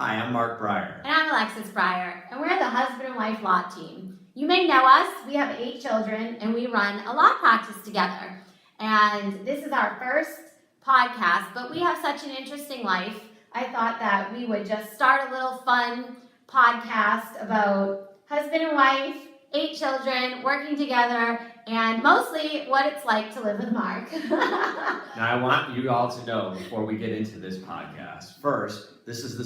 Hi, I'm Mark Breyer. And I'm Alexis Breyer, and we're the husband and wife law team. You may know us, we have 8 children, and we run a law practice together. And this is our first podcast, but we have such an interesting life. I thought that we would just start a little fun podcast about husband and wife, 8 children, working together, and mostly what it's like to live with Mark. Now, I want you all to know before we get into this podcast, first, this is the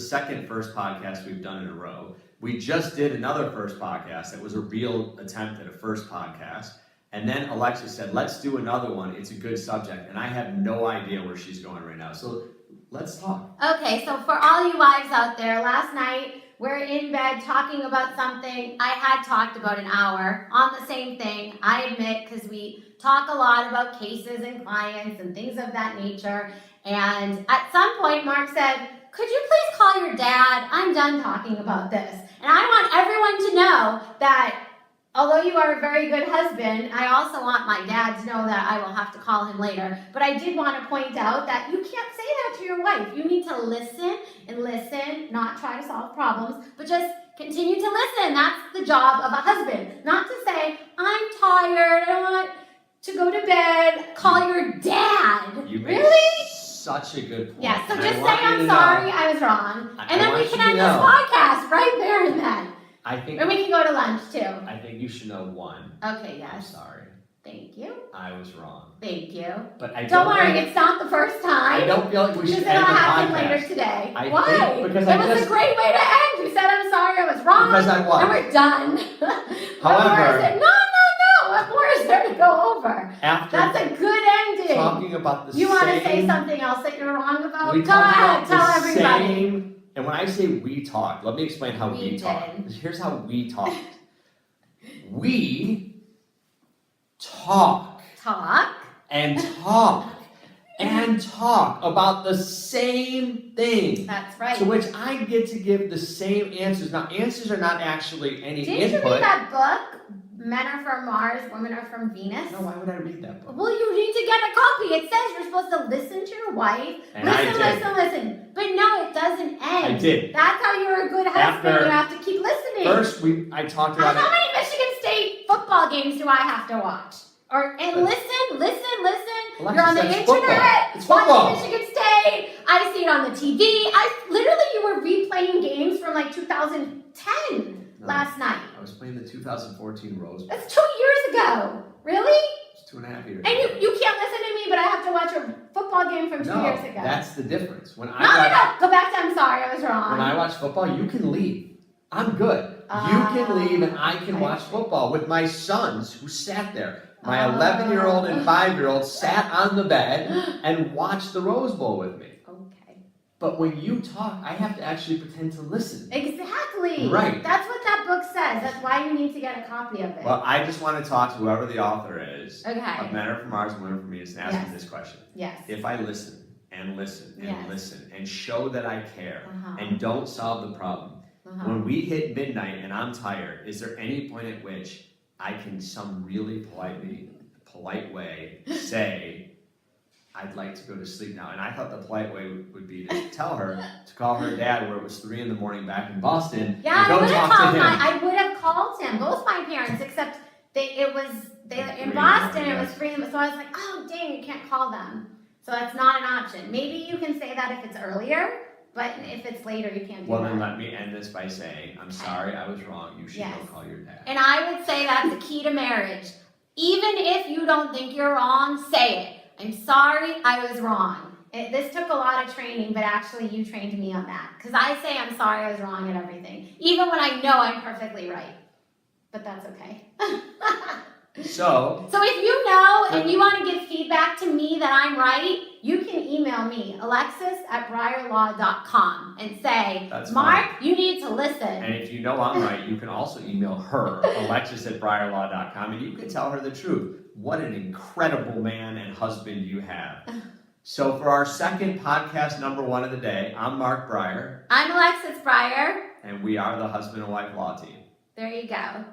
first podcast we've done in a row. We just did another first podcast that was a real attempt at a first podcast. And then Alexis said, let's do another one. It's a good subject. And I have no idea where she's going right now. So let's talk. Okay, so for all you wives out there, last night we're in bed talking about something. I had talked about an hour on the same thing, I admit, because we talk a lot about cases and clients and things of that nature. And at some point, Mark said, could you please call your dad? I'm done talking about this. And I want everyone to know that although you are a very good husband, I also want my dad to know that I will have to call him later. But I did want to point out that you can't say that to your wife. You need to listen and listen, not try to solve problems, but just continue to listen. That's the job of a husband. Not to say, I'm tired, I want to go to bed, call your dad. You make really? Such a good point. Yeah, so just say, I'm sorry, I was wrong. And then we can end this podcast right there and then. And we can go to lunch too. I think you should know one. Okay, yes. I'm sorry. Thank you. I was wrong. Thank you. But I don't worry, it's not the first time. I don't feel like we should end the podcast. It'll happen later today. Why? Because it was a great way to end. You said I'm sorry, I was wrong. Because I was. And we're done. However, no. What more is there to go over? That's a good ending. Talking about the You want to say something else that you're wrong about? Go ahead, tell everybody. And when I say we talked, let me explain how we talked. Here's how we talked. We talk. And talk. And talk about the same thing. That's right. To which I get to give the same answers. Now, answers are not actually any input. Didn't you read that book? Men are from Mars, women are from Venus. No, why would I read that book? Well, you need to get a copy. It says you're supposed to listen to your wife. And listen. But no, it doesn't end. I did. That's how you're a good husband. You have to keep listening. First, I talked about How many Michigan State football games do I have to watch? Listen. Alexis, You're on the internet. Watching Michigan State. I see it on the TV. You were replaying games from like 2010. Last night. I was playing the 2014 Rose Bowl. That's 2 years ago. Really? It's 2.5 years. And you can't listen to me, but I have to watch a football game from 2 years ago. That's the difference. No. Go back to I'm sorry, I was wrong. When I watch football, you can leave. I'm good. You can leave and I can watch football with my sons who sat there. My 11-year-old and 5-year-old sat on the bed and watched the Rose Bowl with me. Okay. But when you talk, I have to actually pretend to listen. Exactly. Right. That's what that book says. That's why you need to get a copy of it. Well, I just want to talk to whoever the author is. Okay. Of Men Are From Mars and Women Are From Venus and ask them this question. Yes. If I listen and listen and listen and show that I care and don't solve the problem, when we hit midnight and I'm tired, is there any point at which I can some really polite way say, I'd like to go to sleep now? And I thought the polite way would be to tell her to call her dad where it was 3 a.m. back in Boston. Yeah, and go talk to him. I would have called him. Both my parents, except in Boston. It was 3 a.m. So I was like, oh dang, you can't call them. So that's not an option. Maybe you can say that if it's earlier, but if it's later, you can't do that. Well, then let me end this by saying, I'm sorry, I was wrong. You should go call your dad. And I would say that's the key to marriage. Even if you don't think you're wrong, say it. I'm sorry, I was wrong. This took a lot of training, but actually you trained me on that. Because I say I'm sorry, I was wrong at everything. Even when I know I'm perfectly right. But that's okay. So if you know and you want to give feedback to me that I'm right, you can email me, alexis@breyerlaw.com, and say, Mark, you need to listen. And if you know I'm right, you can also email her, alexis@breyerlaw.com, and you can tell her the truth. What an incredible man and husband you have. So for our second podcast, number 1 of the day, I'm Mark Breyer. I'm Alexis Breyer. And we are the husband and wife law team. There you go.